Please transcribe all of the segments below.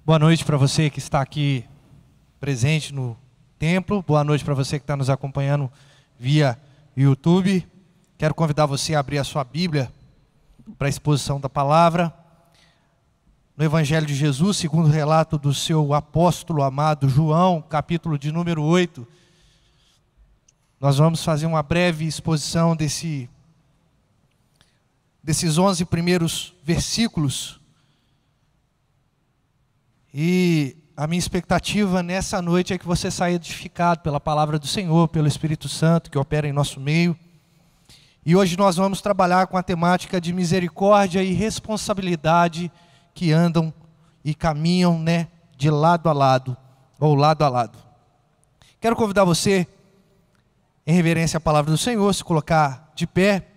Boa noite para você que está aqui presente no templo. Boa noite para você que está nos acompanhando via YouTube. Quero convidar você a abrir a sua Bíblia para a exposição da palavra. No Evangelho de Jesus, segundo o relato do seu apóstolo amado João, capítulo de número 8. Nós vamos fazer uma breve exposição desses 11 primeiros versículos. E a minha expectativa nessa noite é que você saia edificado pela palavra do Senhor, pelo Espírito Santo que opera em nosso meio. E hoje nós vamos trabalhar com a temática de misericórdia e responsabilidade que andam e caminham, de lado a lado, ou lado a lado. Quero convidar você, em reverência à palavra do Senhor, se colocar de pé.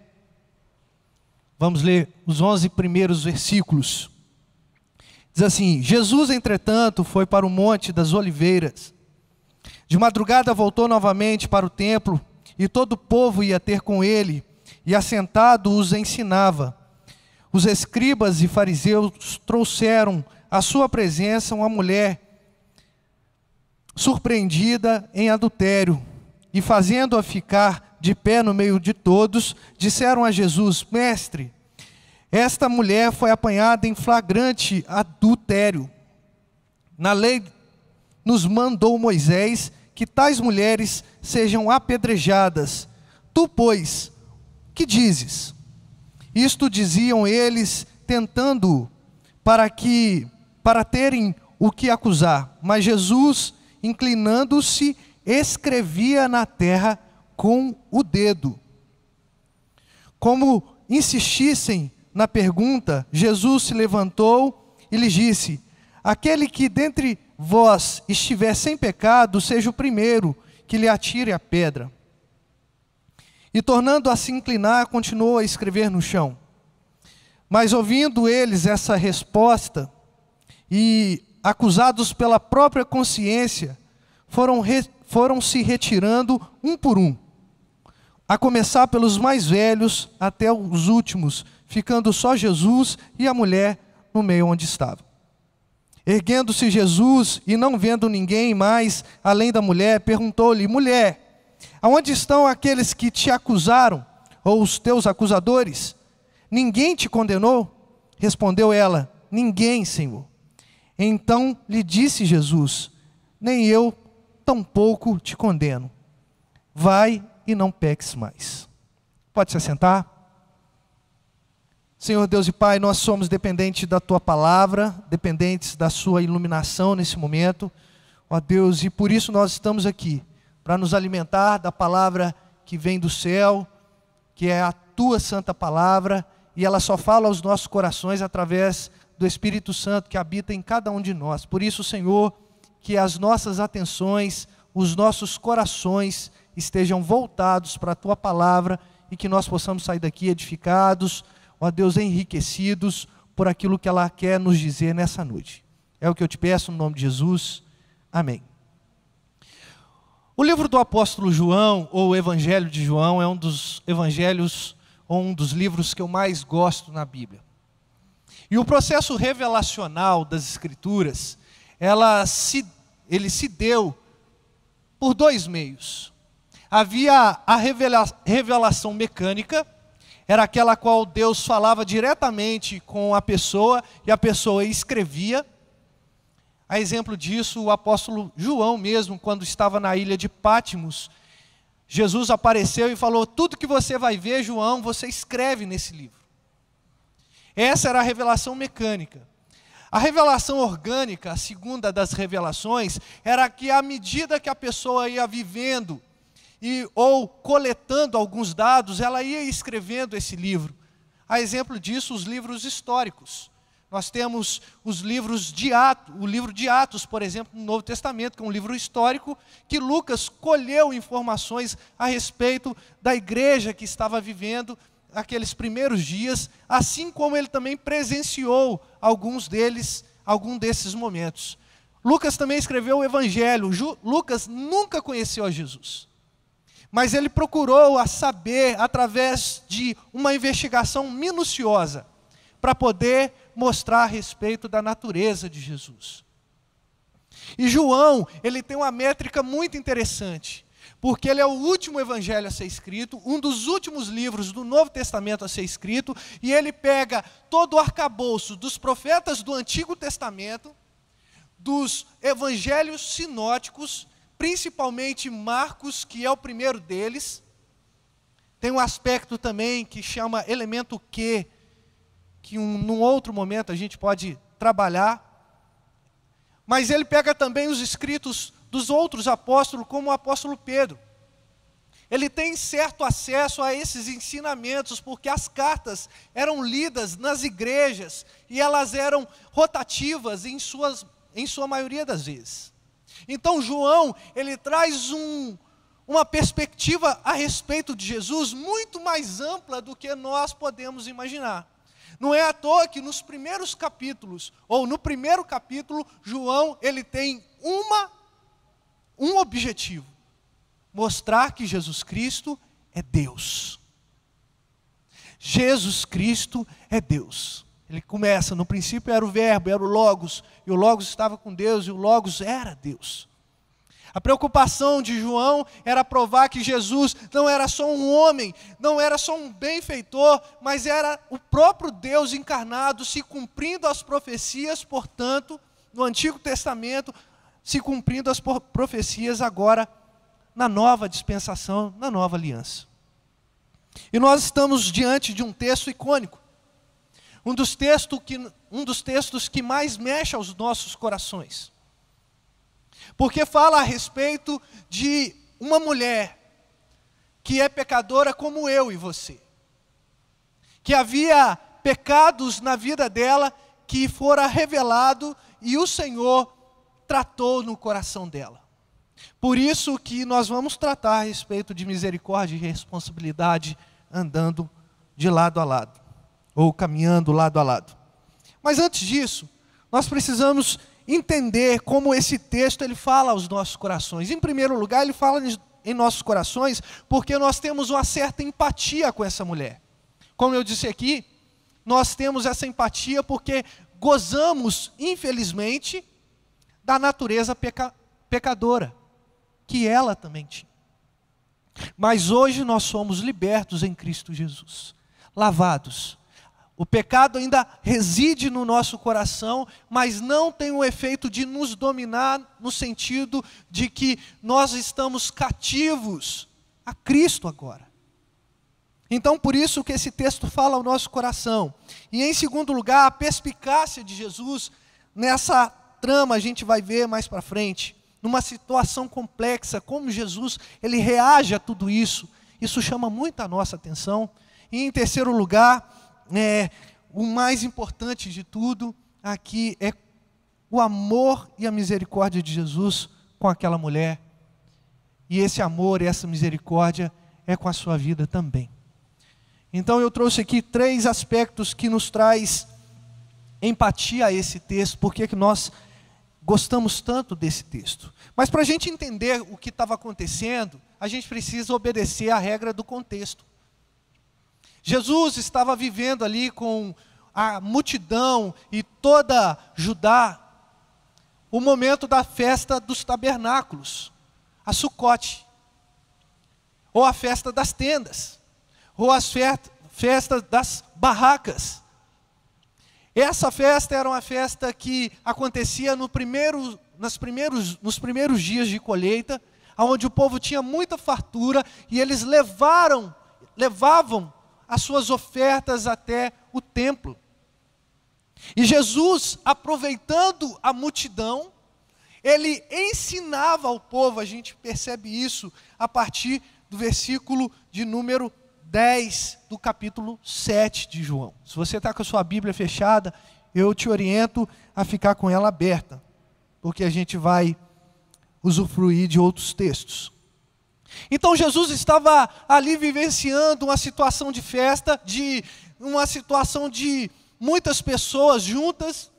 Vamos ler os 11 primeiros versículos. Diz assim: Jesus, entretanto, foi para o Monte das Oliveiras. De madrugada voltou novamente para o templo, e todo o povo ia ter com ele, e assentado os ensinava. Os escribas e fariseus trouxeram à sua presença uma mulher surpreendida em adultério, e fazendo-a ficar de pé no meio de todos, disseram a Jesus: Mestre, esta mulher foi apanhada em flagrante adultério. Na lei nos mandou Moisés que tais mulheres sejam apedrejadas. Tu, pois, que dizes? Isto diziam eles, tentando para terem o que acusar. Mas Jesus, inclinando-se, escrevia na terra com o dedo. Como insistissem na pergunta, Jesus se levantou e lhes disse: aquele que dentre vós estiver sem pecado, seja o primeiro que lhe atire a pedra. E tornando a se inclinar, continuou a escrever no chão. Mas ouvindo eles essa resposta, e acusados pela própria consciência, foram se retirando um por um, a começar pelos mais velhos até os últimos, ficando só Jesus e a mulher no meio onde estava. Erguendo-se Jesus e não vendo ninguém mais além da mulher, perguntou-lhe: mulher, aonde estão aqueles que te acusaram, ou os teus acusadores? Ninguém te condenou? Respondeu ela: ninguém, Senhor. Então lhe disse Jesus: nem eu tampouco te condeno. Vai e não peques mais. Pode se assentar? Senhor Deus e Pai, nós somos dependentes da Tua palavra, dependentes da Sua iluminação nesse momento, ó Deus, e por isso nós estamos aqui, para nos alimentar da palavra que vem do céu, que é a Tua santa palavra, e ela só fala aos nossos corações através do Espírito Santo que habita em cada um de nós. Por isso, Senhor, que as nossas atenções, os nossos corações estejam voltados para a Tua palavra e que nós possamos sair daqui edificados, ó Deus, enriquecidos por aquilo que ela quer nos dizer nessa noite. É o que eu te peço no nome de Jesus. Amém. O livro do apóstolo João, ou o Evangelho de João, é um dos evangelhos, ou um dos livros que eu mais gosto na Bíblia. E o processo revelacional das Escrituras, ele se deu por dois meios. Havia a revelação mecânica, era aquela qual Deus falava diretamente com a pessoa e a pessoa escrevia. A exemplo disso, o apóstolo João mesmo, quando estava na ilha de Pátimos, Jesus apareceu e falou: tudo que você vai ver, João, você escreve nesse livro. Essa era a revelação mecânica. A revelação orgânica, a segunda das revelações, era que à medida que a pessoa ia vivendo, ou coletando alguns dados, ela ia escrevendo esse livro. A exemplo disso, os livros históricos. Nós temos os livros de Atos, o livro de Atos, por exemplo, no Novo Testamento, que é um livro histórico, que Lucas colheu informações a respeito da igreja que estava vivendo aqueles primeiros dias, assim como ele também presenciou alguns desses momentos. Lucas também escreveu o Evangelho. Lucas nunca conheceu a Jesus. Mas ele procurou a saber, através de uma investigação minuciosa, para poder mostrar a respeito da natureza de Jesus. E João, ele tem uma métrica muito interessante, porque ele é o último evangelho a ser escrito, um dos últimos livros do Novo Testamento a ser escrito, e ele pega todo o arcabouço dos profetas do Antigo Testamento, dos evangelhos sinóticos, principalmente Marcos, que é o primeiro deles. Tem um aspecto também que chama elemento Q, que num outro momento a gente pode trabalhar. Mas ele pega também os escritos dos outros apóstolos, como o apóstolo Pedro. Ele tem certo acesso a esses ensinamentos, porque as cartas eram lidas nas igrejas, e elas eram rotativas em sua maioria das vezes. Então João, ele traz uma perspectiva a respeito de Jesus muito mais ampla do que nós podemos imaginar. Não é à toa que nos primeiros capítulos, ou no primeiro capítulo, João, ele tem um objetivo: mostrar que Jesus Cristo é Deus. Jesus Cristo é Deus. Ele começa, no princípio era o verbo, era o Logos, e o Logos estava com Deus, e o Logos era Deus. A preocupação de João era provar que Jesus não era só um homem, não era só um benfeitor, mas era o próprio Deus encarnado, se cumprindo as profecias, portanto, no Antigo Testamento, se cumprindo as profecias agora na nova dispensação, na nova aliança. E nós estamos diante de um texto icônico, um dos textos que mais mexe aos nossos corações. Porque fala a respeito de uma mulher que é pecadora como eu e você. Que havia pecados na vida dela que fora revelado e o Senhor tratou no coração dela. Por isso que nós vamos tratar a respeito de misericórdia e responsabilidade andando de lado a lado, ou caminhando lado a lado. Mas antes disso, nós precisamos entender como esse texto ele fala aos nossos corações. Em primeiro lugar, ele fala em nossos corações porque nós temos uma certa empatia com essa mulher. Como eu disse aqui, nós temos essa empatia porque gozamos, infelizmente, da natureza pecadora, que ela também tinha. Mas hoje nós somos libertos em Cristo Jesus, lavados. O pecado ainda reside no nosso coração, mas não tem o efeito de nos dominar no sentido de que nós estamos cativos a Cristo agora. Então, por isso que esse texto fala ao nosso coração. E em segundo lugar, a perspicácia de Jesus, nessa trama a gente vai ver mais para frente, numa situação complexa, como Jesus ele reage a tudo isso. Isso chama muito a nossa atenção. E em terceiro lugar, o mais importante de tudo aqui é o amor e a misericórdia de Jesus com aquela mulher. E esse amor e essa misericórdia é com a sua vida também. Então eu trouxe aqui 3 aspectos que nos traz empatia a esse texto, porque que nós gostamos tanto desse texto. Mas para a gente entender o que estava acontecendo, a gente precisa obedecer à regra do contexto. Jesus estava vivendo ali com a multidão e toda Judá, o momento da festa dos tabernáculos, a Sucote, ou a festa das tendas, ou as festas das barracas. Essa festa era uma festa que acontecia nos primeiros dias de colheita, onde o povo tinha muita fartura e eles levavam as suas ofertas até o templo. E Jesus, aproveitando a multidão, ele ensinava ao povo, a gente percebe isso a partir do versículo de número 10 do capítulo 7 de João. Se você está com a sua Bíblia fechada, eu te oriento a ficar com ela aberta, porque a gente vai usufruir de outros textos. Então Jesus estava ali vivenciando uma situação de festa, uma situação de muitas pessoas juntas,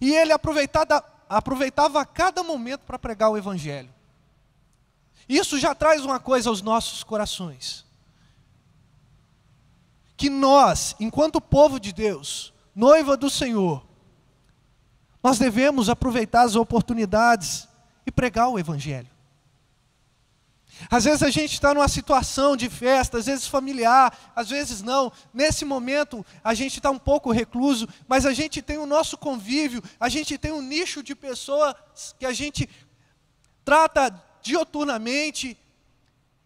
e ele aproveitava a cada momento para pregar o Evangelho. Isso já traz uma coisa aos nossos corações, que nós, enquanto povo de Deus, noiva do Senhor, nós devemos aproveitar as oportunidades e pregar o evangelho. Às vezes a gente está numa situação de festa, às vezes familiar, às vezes não. Nesse momento a gente está um pouco recluso, mas a gente tem o nosso convívio, a gente tem um nicho de pessoas que a gente trata dioturnamente,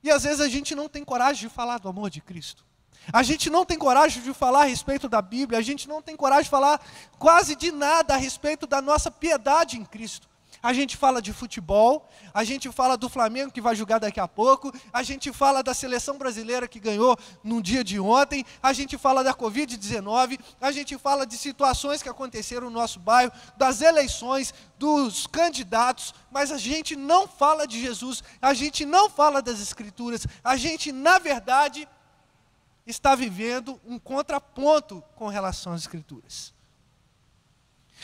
e às vezes a gente não tem coragem de falar do amor de Cristo. A gente não tem coragem de falar a respeito da Bíblia, a gente não tem coragem de falar quase de nada a respeito da nossa piedade em Cristo. A gente fala de futebol, a gente fala do Flamengo que vai jogar daqui a pouco, a gente fala da seleção brasileira que ganhou no dia de ontem, a gente fala da Covid-19, a gente fala de situações que aconteceram no nosso bairro, das eleições, dos candidatos, mas a gente não fala de Jesus, a gente não fala das Escrituras, a gente, na verdade, está vivendo um contraponto com relação às Escrituras.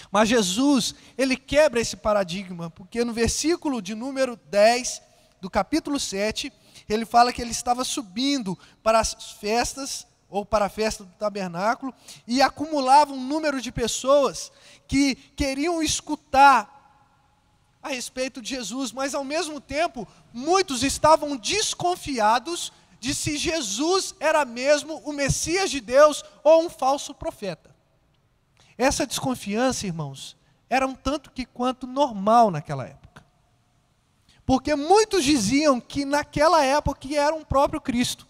Mas Jesus, ele quebra esse paradigma, porque no versículo de número 10, do capítulo 7, ele fala que ele estava subindo para as festas, ou para a festa do tabernáculo, e acumulava um número de pessoas que queriam escutar a respeito de Jesus, mas ao mesmo tempo, muitos estavam desconfiados de se Jesus era mesmo o Messias de Deus ou um falso profeta. Essa desconfiança, irmãos, era um tanto que quanto normal naquela época. Porque muitos diziam que naquela época era um próprio Cristo.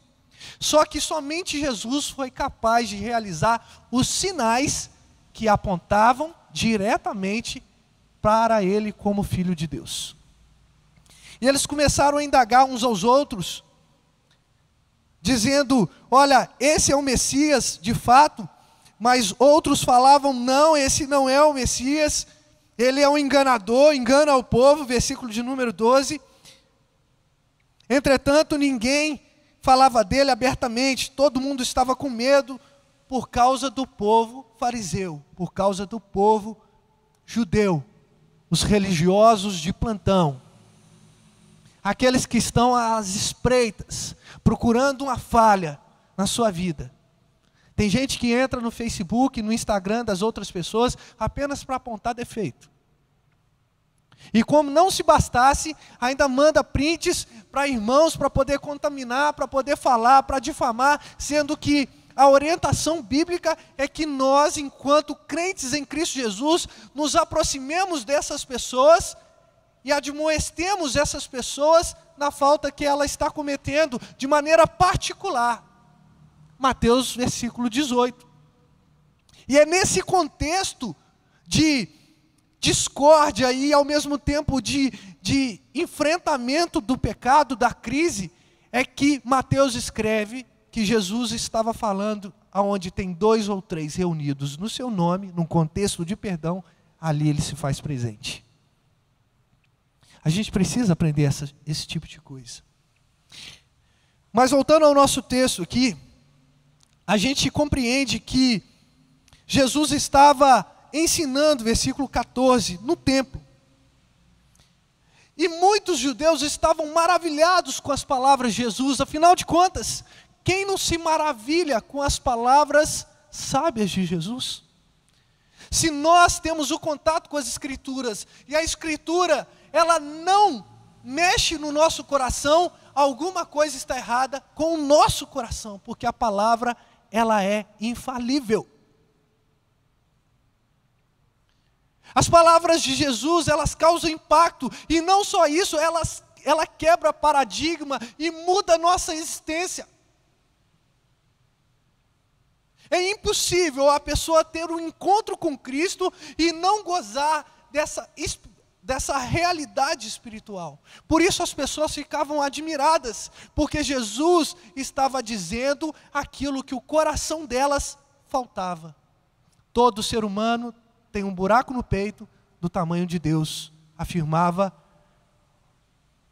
Só que somente Jesus foi capaz de realizar os sinais que apontavam diretamente para ele como Filho de Deus. E eles começaram a indagar uns aos outros, dizendo, olha, esse é o Messias de fato, mas outros falavam, não, esse não é o Messias, ele é um enganador, engana o povo, versículo de número 12. Entretanto, ninguém falava dele abertamente, todo mundo estava com medo por causa do povo fariseu, por causa do povo judeu, os religiosos de plantão, aqueles que estão às espreitas, procurando uma falha na sua vida. Tem gente que entra no Facebook, no Instagram das outras pessoas, apenas para apontar defeito. E como não se bastasse, ainda manda prints para irmãos, para poder contaminar, para poder falar, para difamar, sendo que a orientação bíblica é que nós, enquanto crentes em Cristo Jesus, nos aproximemos dessas pessoas e admoestemos essas pessoas na falta que ela está cometendo, de maneira particular. Mateus, versículo 18. E é nesse contexto de discórdia e ao mesmo tempo de enfrentamento do pecado, da crise, é que Mateus escreve que Jesus estava falando aonde tem 2 ou 3 reunidos no seu nome, num contexto de perdão, ali ele se faz presente. A gente precisa aprender esse tipo de coisa. Mas voltando ao nosso texto aqui, a gente compreende que Jesus estava ensinando, versículo 14, no templo. E muitos judeus estavam maravilhados com as palavras de Jesus. Afinal de contas, quem não se maravilha com as palavras sábias de Jesus? Se nós temos o contato com as Escrituras, e a Escritura, ela não mexe no nosso coração, alguma coisa está errada com o nosso coração, porque a palavra, ela é infalível. As palavras de Jesus, elas causam impacto, e não só isso, ela quebra paradigma e muda a nossa existência. É impossível a pessoa ter um encontro com Cristo e não gozar dessa realidade espiritual. Por isso as pessoas ficavam admiradas, porque Jesus estava dizendo aquilo que o coração delas faltava. Todo ser humano tem um buraco no peito do tamanho de Deus, afirmava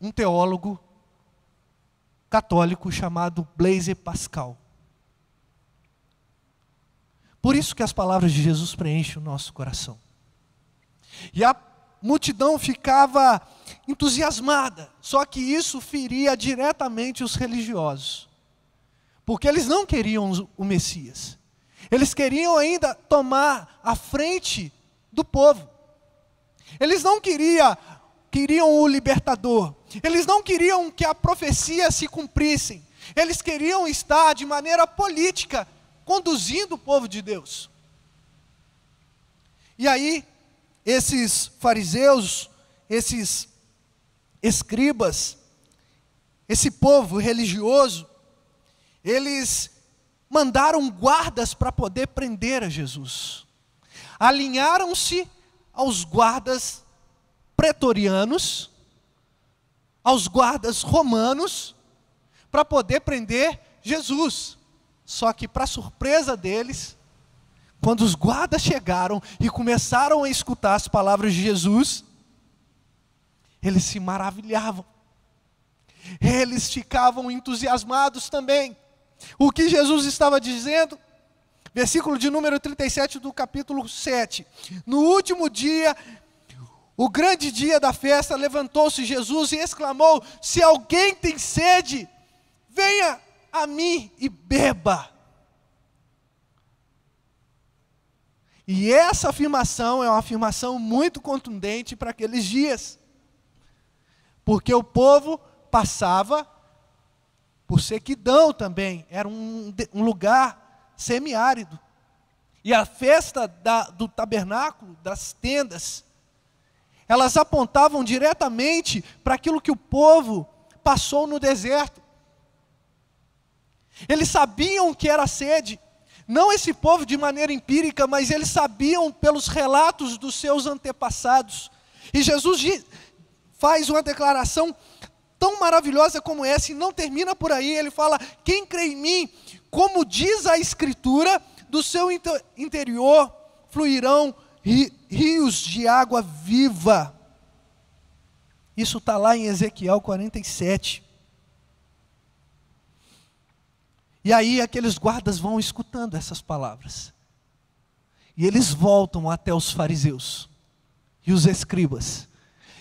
um teólogo católico chamado Blaise Pascal. Por isso que as palavras de Jesus preenchem o nosso coração. E a multidão ficava entusiasmada, só que isso feria diretamente os religiosos, porque eles não queriam o Messias. Eles queriam ainda tomar a frente do povo. Eles não queriam queriam o libertador. Eles não queriam que a profecia se cumprisse. Eles queriam estar de maneira política, conduzindo o povo de Deus. E aí, esses fariseus, esses escribas, esse povo religioso, eles mandaram guardas para poder prender a Jesus. Alinharam-se aos guardas pretorianos, aos guardas romanos, para poder prender Jesus. Só que, para surpresa deles, quando os guardas chegaram e começaram a escutar as palavras de Jesus, eles se maravilhavam. Eles ficavam entusiasmados também. O que Jesus estava dizendo? Versículo de número 37 do capítulo 7. No último dia, o grande dia da festa, levantou-se Jesus e exclamou: se alguém tem sede, venha a mim e beba. E essa afirmação é uma afirmação muito contundente para aqueles dias. Porque o povo passava por sequidão também, era um lugar semiárido. E a festa do tabernáculo, das tendas, elas apontavam diretamente para aquilo que o povo passou no deserto. Eles sabiam que era sede, não esse povo de maneira empírica, mas eles sabiam pelos relatos dos seus antepassados. E Jesus faz uma declaração tão maravilhosa como essa, e não termina por aí. Ele fala: quem crê em mim, como diz a Escritura, do seu interior fluirão rios de água viva. Isso está lá em Ezequiel 47. E aí aqueles guardas vão escutando essas palavras. E eles voltam até os fariseus e os escribas.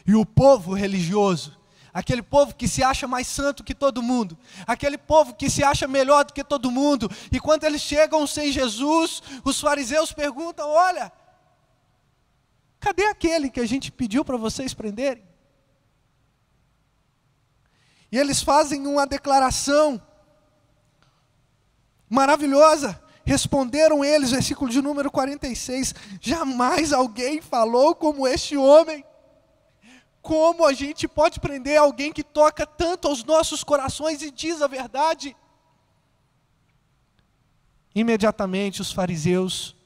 E o povo religioso, aquele povo que se acha mais santo que todo mundo, aquele povo que se acha melhor do que todo mundo. E quando eles chegam sem Jesus, os fariseus perguntam: olha, cadê aquele que a gente pediu para vocês prenderem? E eles fazem uma declaração maravilhosa. Responderam eles, versículo de número 46, jamais alguém falou como este homem. Como a gente pode prender alguém que toca tanto aos nossos corações e diz a verdade? Imediatamente os fariseus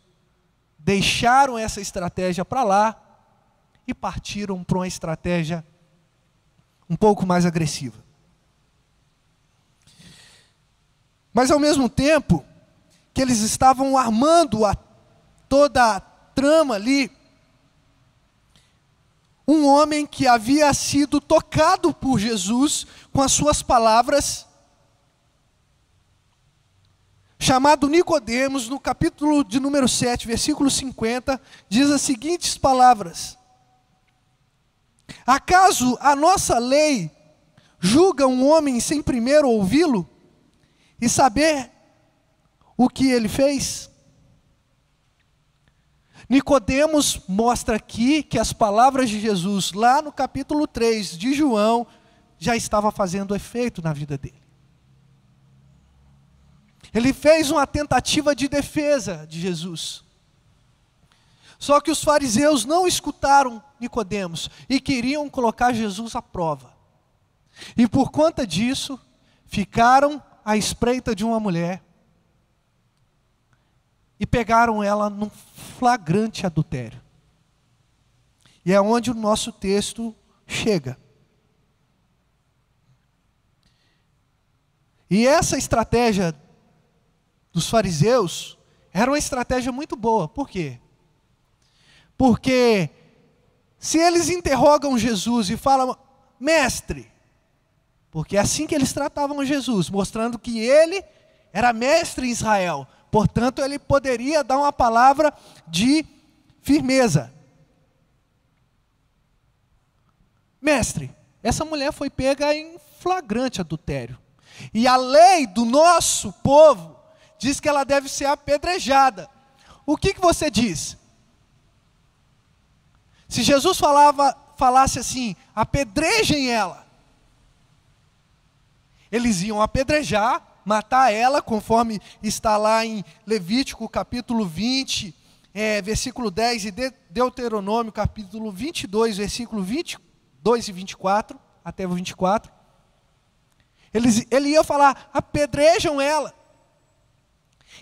deixaram essa estratégia para lá e partiram para uma estratégia um pouco mais agressiva. Mas ao mesmo tempo que eles estavam armando toda a trama ali, um homem que havia sido tocado por Jesus com as suas palavras, chamado Nicodemos, no capítulo de número 7, versículo 50, diz as seguintes palavras: acaso a nossa lei julga um homem sem primeiro ouvi-lo e saber o que ele fez? Nicodemos mostra aqui que as palavras de Jesus, lá no capítulo 3 de João, já estava fazendo efeito na vida dele. Ele fez uma tentativa de defesa de Jesus. Só que os fariseus não escutaram Nicodemos e queriam colocar Jesus à prova. E por conta disso, ficaram à espreita de uma mulher e pegaram ela num flagrante adultério. E é onde o nosso texto chega. E essa estratégia dos fariseus era uma estratégia muito boa. Por quê? Porque se eles interrogam Jesus e falam: mestre, porque é assim que eles tratavam Jesus, mostrando que ele era mestre em Israel, portanto ele poderia dar uma palavra de firmeza. Mestre, essa mulher foi pega em flagrante adultério, e a lei do nosso povo diz que ela deve ser apedrejada. O que você diz? Se Jesus falasse assim: apedrejem ela. Eles iam apedrejar, matar ela, conforme está lá em Levítico capítulo 20, versículo 10, e Deuteronômio capítulo 22, versículo 22 e 24, até o 24. Ele ia falar: apedrejam ela.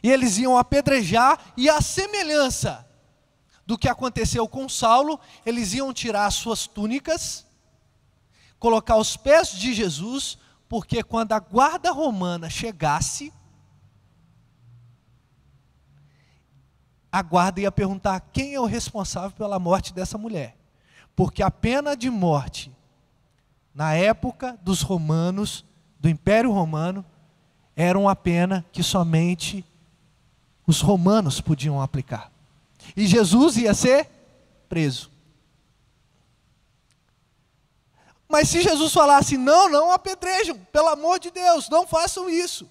E eles iam apedrejar, e a semelhança do que aconteceu com Saulo, eles iam tirar as suas túnicas, colocar aos pés de Jesus, porque quando a guarda romana chegasse, a guarda ia perguntar quem é o responsável pela morte dessa mulher. Porque a pena de morte, na época dos romanos, do Império Romano, era uma pena que somente os romanos podiam aplicar. E Jesus ia ser preso. Mas se Jesus falasse: não, não apedrejam, pelo amor de Deus, não façam isso,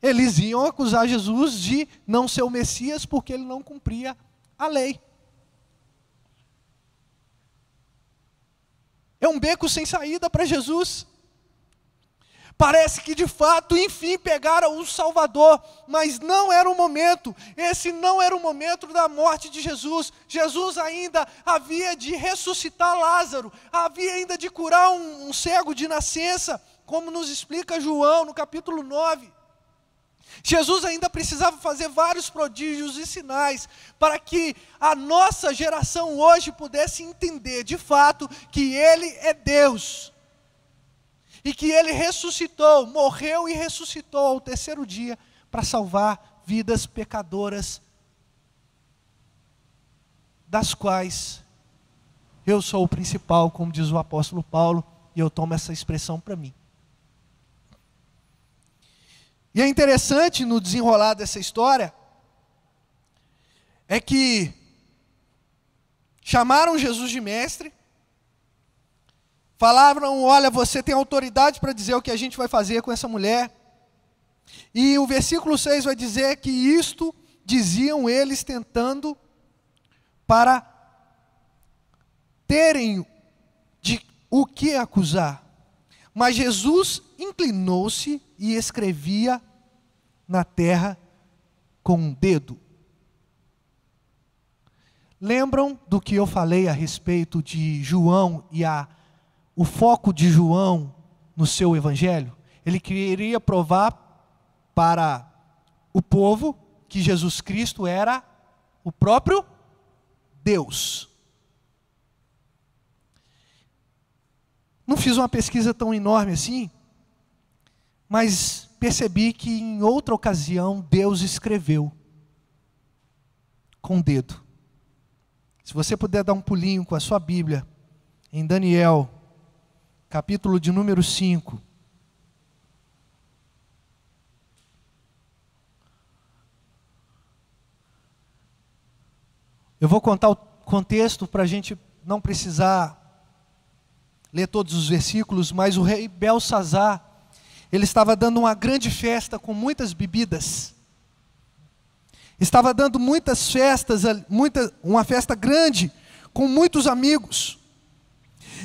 eles iam acusar Jesus de não ser o Messias, porque ele não cumpria a lei. É um beco sem saída para Jesus. Parece que de fato, enfim, pegaram o Salvador, mas não era o momento. Esse não era o momento da morte de Jesus. Jesus ainda havia de ressuscitar Lázaro, havia ainda de curar um cego de nascença, como nos explica João no capítulo 9. Jesus ainda precisava fazer vários prodígios e sinais, para que a nossa geração hoje pudesse entender de fato que Ele é Deus. E que Ele ressuscitou, morreu e ressuscitou ao terceiro dia para salvar vidas pecadoras, das quais eu sou o principal, como diz o apóstolo Paulo, e eu tomo essa expressão para mim. E é interessante no desenrolar dessa história, é que chamaram Jesus de mestre, falaram: olha, você tem autoridade para dizer o que a gente vai fazer com essa mulher. E o versículo 6 vai dizer que isto diziam eles tentando para terem de o que acusar. Mas Jesus inclinou-se e escrevia na terra com um dedo. Lembram do que eu falei a respeito de João e o foco de João no seu evangelho? Ele queria provar para o povo que Jesus Cristo era o próprio Deus. Não fiz uma pesquisa tão enorme assim, mas percebi que em outra ocasião Deus escreveu com o dedo. Se você puder dar um pulinho com a sua Bíblia em Daniel, capítulo de número 5. Eu vou contar o contexto para a gente não precisar ler todos os versículos, mas o rei Belsazar, ele estava dando uma grande festa com muitas bebidas. Estava dando muitas festas, uma festa grande, com muitos amigos.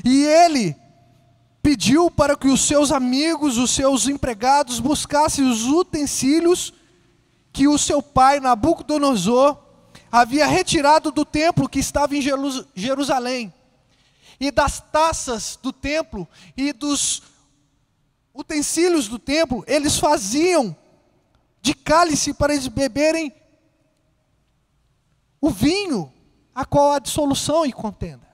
E ele pediu para que os seus amigos, os seus empregados, buscassem os utensílios que o seu pai, Nabucodonosor, havia retirado do templo que estava em Jerusalém. E das taças do templo e dos utensílios do templo, eles faziam de cálice para eles beberem o vinho, a qual há dissolução e contenda.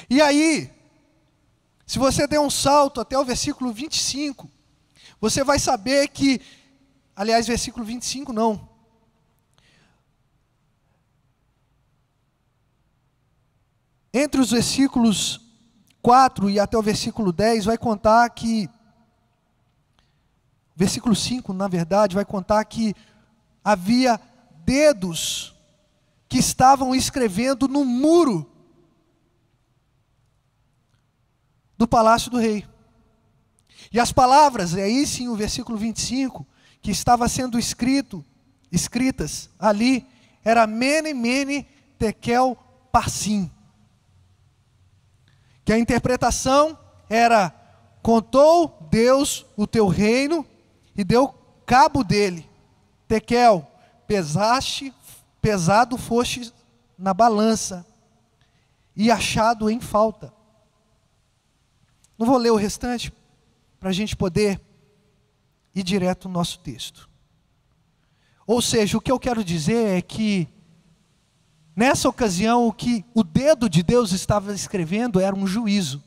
E aí, se você der um salto até o versículo 25, você vai saber que, aliás, versículo 25 não. Entre os versículos 4 e até o versículo 10, vai contar que, versículo 5, na verdade, vai contar que havia dedos que estavam escrevendo no muro do palácio do rei. E as palavras, aí sim o versículo 25, que estava sendo escritas ali, era Mene, Mene, tekel parsim, que a interpretação era: contou Deus o teu reino e deu cabo dele. Tekel, pesado foste na balança e achado em falta. Não vou ler o restante para a gente poder ir direto no nosso texto. Ou seja, o que eu quero dizer é que nessa ocasião o que o dedo de Deus estava escrevendo era um juízo.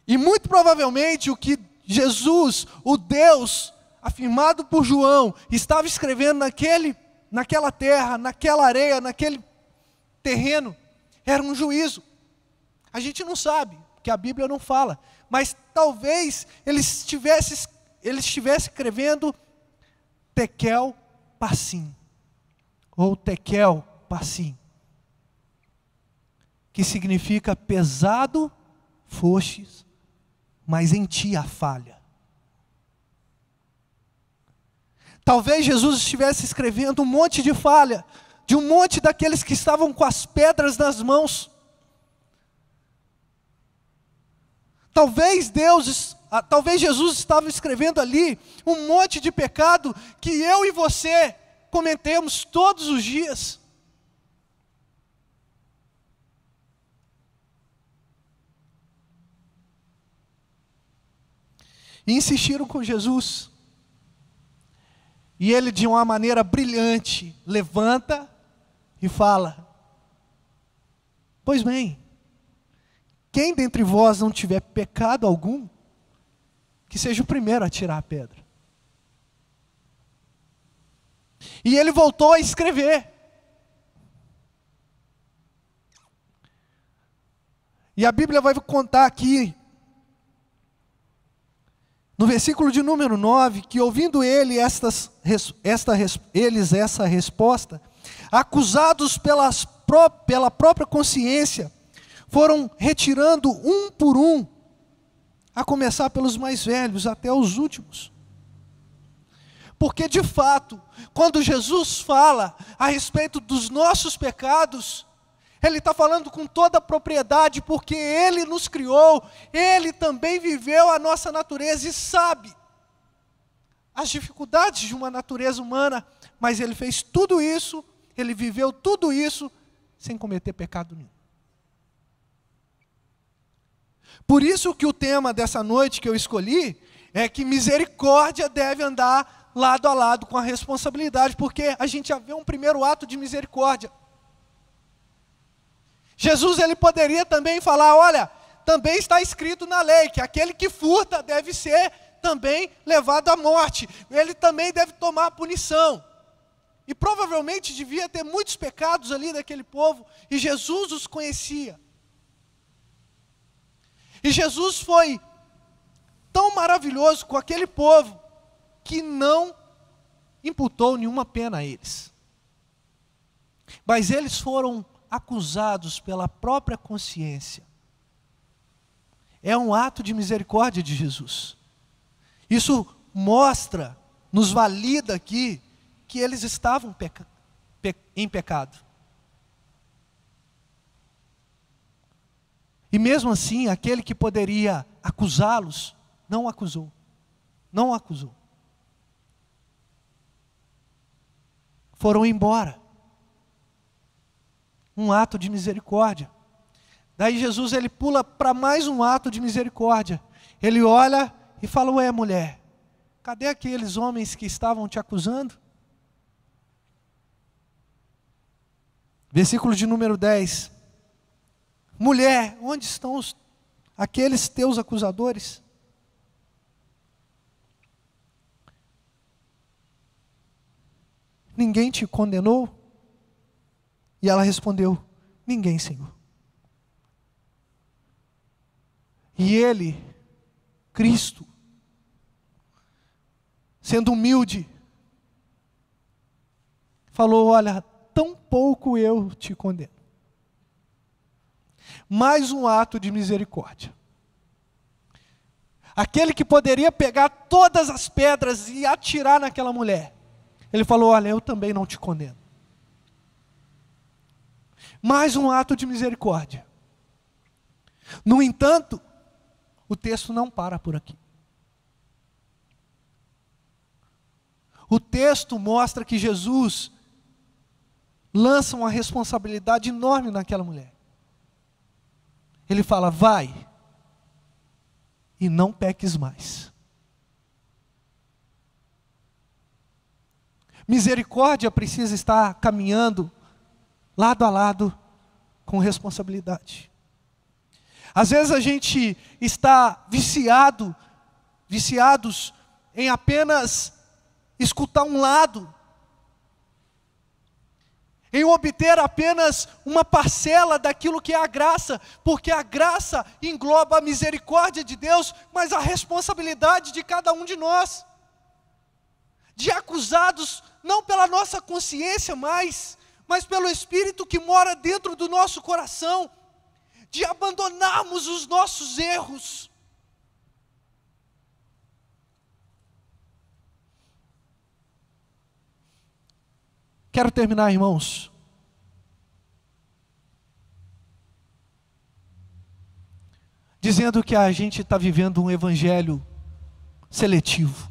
E muito provavelmente o que Jesus, o Deus afirmado por João, estava escrevendo naquela terra, naquela areia, naquele terreno, era um juízo. A gente não sabe, porque a Bíblia não fala, mas talvez ele estivesse escrevendo tekel parsim, ou tekel parsim, que significa pesado fostes, mas em ti há falha. Talvez Jesus estivesse escrevendo um monte de falha, de um monte daqueles que estavam com as pedras nas mãos. Talvez Jesus estava escrevendo ali um monte de pecado que eu e você cometemos todos os dias. E insistiram com Jesus. E ele, de uma maneira brilhante, levanta e fala: pois bem, quem dentre vós não tiver pecado algum, que seja o primeiro a tirar a pedra. E ele voltou a escrever. E a Bíblia vai contar aqui, no versículo de número 9, que ouvindo essa resposta, acusados pela própria consciência, foram retirando um por um, a começar pelos mais velhos até os últimos. Porque de fato, quando Jesus fala a respeito dos nossos pecados, Ele está falando com toda a propriedade, porque Ele nos criou, Ele também viveu a nossa natureza e sabe as dificuldades de uma natureza humana, mas Ele fez tudo isso, Ele viveu tudo isso, sem cometer pecado nenhum. Por isso que o tema dessa noite que eu escolhi, é que misericórdia deve andar lado a lado com a responsabilidade, porque a gente já vê um primeiro ato de misericórdia. Jesus, ele poderia também falar: olha, também está escrito na lei, que aquele que furta deve ser também levado à morte, ele também deve tomar a punição. E provavelmente devia ter muitos pecados ali daquele povo, e Jesus os conhecia. E Jesus foi tão maravilhoso com aquele povo, que não imputou nenhuma pena a eles. Mas eles foram acusados pela própria consciência. É um ato de misericórdia de Jesus. Isso mostra, nos valida aqui, que eles estavam em pecado. E mesmo assim, aquele que poderia acusá-los, não acusou. Não acusou. Foram embora. Um ato de misericórdia. Daí Jesus, ele pula para mais um ato de misericórdia. Ele olha e fala: ué, mulher, cadê aqueles homens que estavam te acusando? Versículo de número 10. Mulher, onde estão aqueles teus acusadores? Ninguém te condenou? E ela respondeu: ninguém, Senhor. E ele, Cristo, sendo humilde, falou: olha, tão pouco eu te condeno. Mais um ato de misericórdia. Aquele que poderia pegar todas as pedras e atirar naquela mulher, ele falou: olha, eu também não te condeno. Mais um ato de misericórdia. No entanto, o texto não para por aqui. O texto mostra que Jesus lança uma responsabilidade enorme naquela mulher. Ele fala: vai e não peques mais. Misericórdia precisa estar caminhando lado a lado com responsabilidade. Às vezes a gente está viciados em apenas escutar um lado, em obter apenas uma parcela daquilo que é a graça, porque a graça engloba a misericórdia de Deus, mas a responsabilidade de cada um de nós, de acusados não pela nossa consciência mais, mas pelo Espírito que mora dentro do nosso coração, de abandonarmos os nossos erros. Quero terminar, irmãos, dizendo que a gente está vivendo um evangelho seletivo.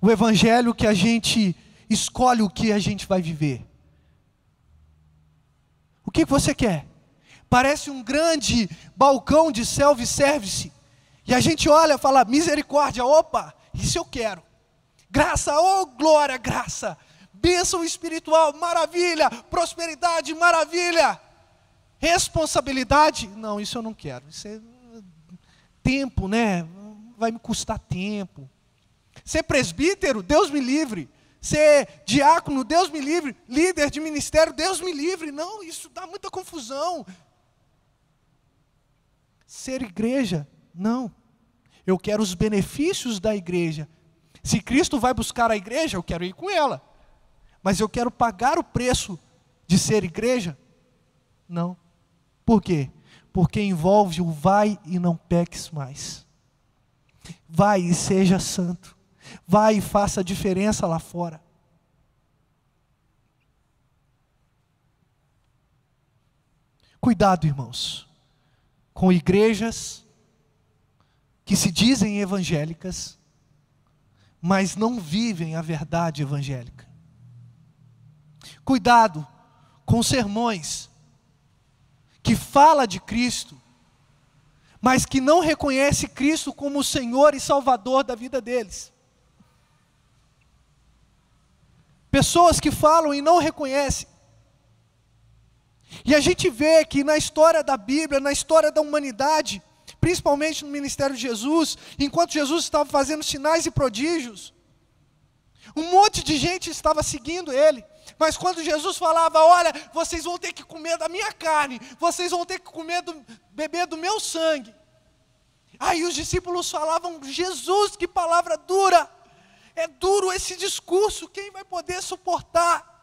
O evangelho que a gente escolhe o que a gente vai viver. O que você quer? Parece um grande balcão de self-service, e a gente olha e fala: misericórdia, opa, isso eu quero. Graça, oh glória, graça. Bênção espiritual, maravilha. Prosperidade, maravilha. Responsabilidade, não, isso eu não quero. Isso é tempo, né? Vai me custar tempo. Ser presbítero, Deus me livre. Ser diácono, Deus me livre. Líder de ministério, Deus me livre. Não, isso dá muita confusão. Ser igreja, não. Eu quero os benefícios da igreja. Se Cristo vai buscar a igreja, eu quero ir com ela. Mas eu quero pagar o preço de ser igreja? Não. Por quê? Porque envolve o vai e não peques mais. Vai e seja santo. Vai e faça a diferença lá fora. Cuidado, irmãos, com igrejas que se dizem evangélicas, mas não vivem a verdade evangélica. Cuidado com sermões que fala de Cristo, mas que não reconhece Cristo como o Senhor e Salvador da vida deles. Pessoas que falam e não reconhecem. E a gente vê que na história da Bíblia, na história da humanidade, principalmente no ministério de Jesus, enquanto Jesus estava fazendo sinais e prodígios, um monte de gente estava seguindo ele. Mas quando Jesus falava: olha, vocês vão ter que comer da minha carne, vocês vão ter que beber do meu sangue. Aí os discípulos falavam: Jesus, que palavra dura. É duro esse discurso, quem vai poder suportar?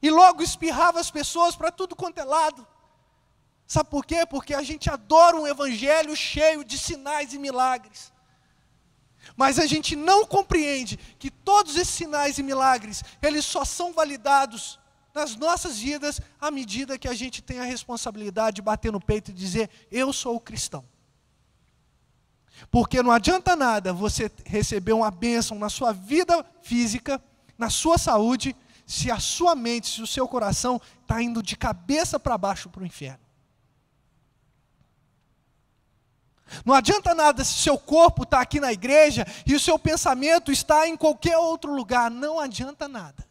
E logo espirrava as pessoas para tudo quanto é lado. Sabe por quê? Porque a gente adora um evangelho cheio de sinais e milagres. Mas a gente não compreende que todos esses sinais e milagres, eles só são validados nas nossas vidas à medida que a gente tem a responsabilidade de bater no peito e dizer: eu sou o cristão. Porque não adianta nada você receber uma bênção na sua vida física, na sua saúde, se a sua mente, se o seu coração está indo de cabeça para baixo para o inferno. Não adianta nada se o seu corpo está aqui na igreja e o seu pensamento está em qualquer outro lugar. Não adianta nada.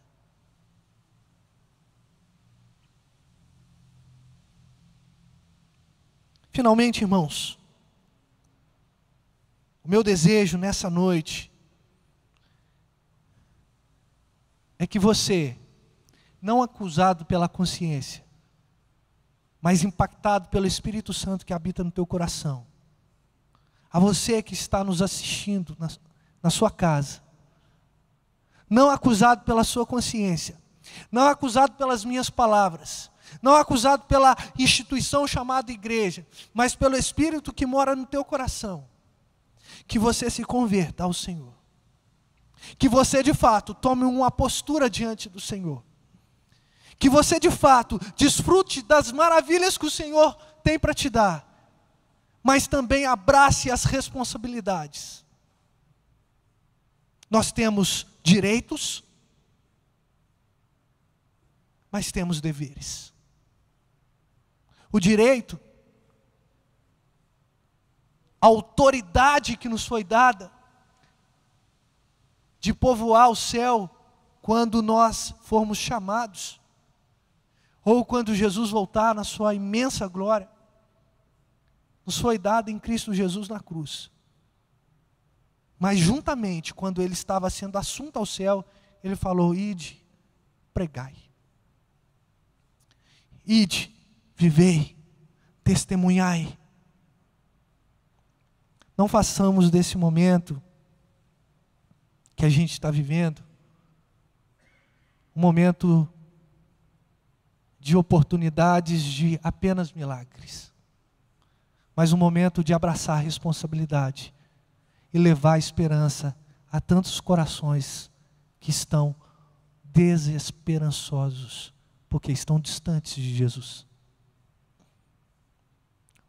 Finalmente, irmãos, o meu desejo nessa noite é que você, não acusado pela consciência, mas impactado pelo Espírito Santo que habita no teu coração, a você que está nos assistindo na sua casa, não acusado pela sua consciência, não acusado pelas minhas palavras, não acusado pela instituição chamada igreja, mas pelo Espírito que mora no teu coração, que você se converta ao Senhor. Que você de fato tome uma postura diante do Senhor. Que você de fato desfrute das maravilhas que o Senhor tem para te dar. Mas também abrace as responsabilidades. Nós temos direitos, mas temos deveres. O direito, a autoridade que nos foi dada de povoar o céu quando nós formos chamados, ou quando Jesus voltar na sua imensa glória, nos foi dada em Cristo Jesus na cruz. Mas juntamente, quando ele estava sendo assunto ao céu, ele falou: ide, pregai. Ide, vivei, testemunhai. Não façamos desse momento que a gente está vivendo um momento de oportunidades de apenas milagres, mas um momento de abraçar a responsabilidade e levar a esperança a tantos corações que estão desesperançosos, porque estão distantes de Jesus.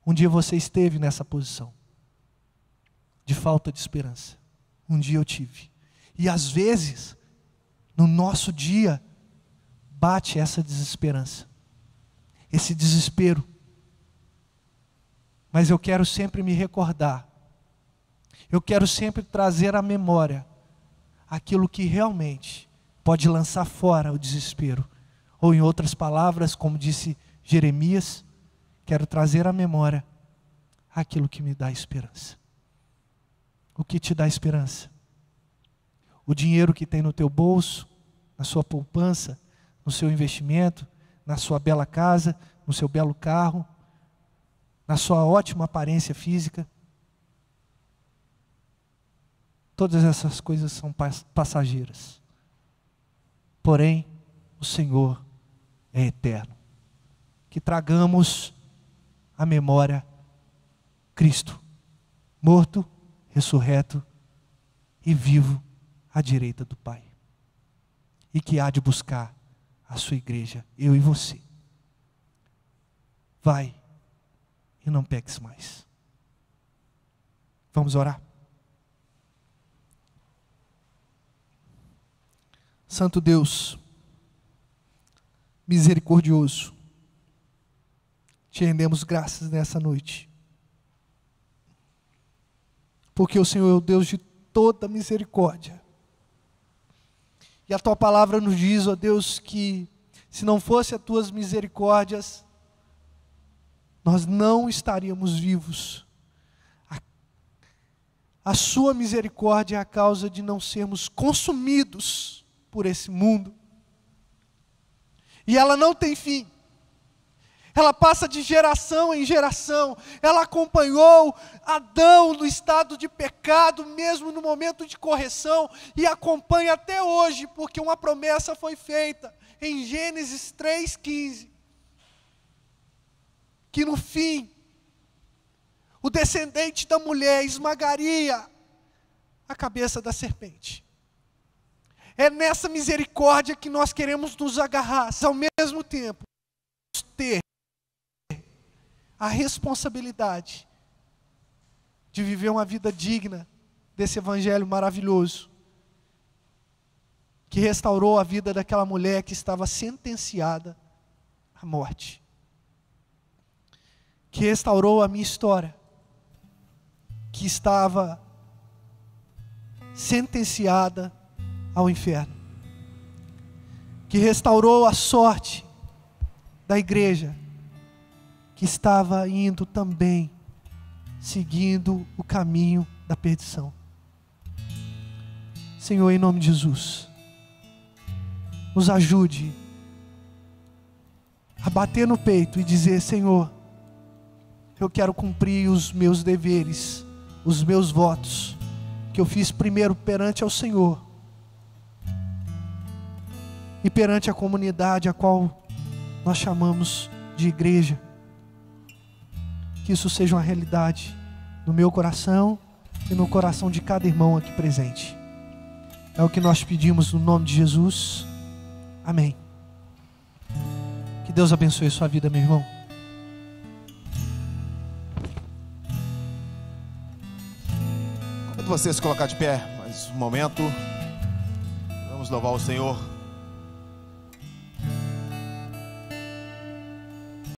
Um dia você esteve nessa posição de falta de esperança. Um dia eu tive. E às vezes, no nosso dia, bate essa desesperança, esse desespero. Mas eu quero sempre me recordar, eu quero sempre trazer à memória aquilo que realmente pode lançar fora o desespero. Ou em outras palavras, como disse Jeremias, quero trazer à memória aquilo que me dá esperança. O que te dá esperança? O dinheiro que tem no teu bolso, na sua poupança, no seu investimento, na sua bela casa, no seu belo carro, na sua ótima aparência física. Todas essas coisas são passageiras. Porém, o Senhor é eterno. Que tragamos à memória Cristo, morto, ressurreto e vivo à direita do Pai. E que há de buscar a sua igreja, eu e você. Vai e não peques mais. Vamos orar? Santo Deus, misericordioso, te rendemos graças nessa noite. Porque o Senhor é o Deus de toda misericórdia. E a tua palavra nos diz, ó Deus, que se não fosse as tuas misericórdias, nós não estaríamos vivos. A sua misericórdia é a causa de não sermos consumidos por esse mundo. E ela não tem fim. Ela passa de geração em geração. Ela acompanhou Adão no estado de pecado, mesmo no momento de correção, e acompanha até hoje, porque uma promessa foi feita em Gênesis 3,15, que no fim, o descendente da mulher esmagaria a cabeça da serpente. É nessa misericórdia que nós queremos nos agarrar, ao mesmo tempo, ter a responsabilidade de viver uma vida digna desse evangelho maravilhoso, que restaurou a vida daquela mulher que estava sentenciada à morte, que restaurou a minha história, que estava sentenciada ao inferno, que restaurou a sorte da igreja, que estava indo também, seguindo o caminho da perdição. Senhor, em nome de Jesus, nos ajude a bater no peito e dizer: Senhor, eu quero cumprir os meus deveres, os meus votos, que eu fiz primeiro perante ao Senhor e perante a comunidade a qual nós chamamos de igreja. Que isso seja uma realidade no meu coração e no coração de cada irmão aqui presente. É o que nós pedimos no nome de Jesus. Amém. Que Deus abençoe a sua vida, meu irmão. Convido você a se colocar de pé mais um momento. Vamos louvar o Senhor.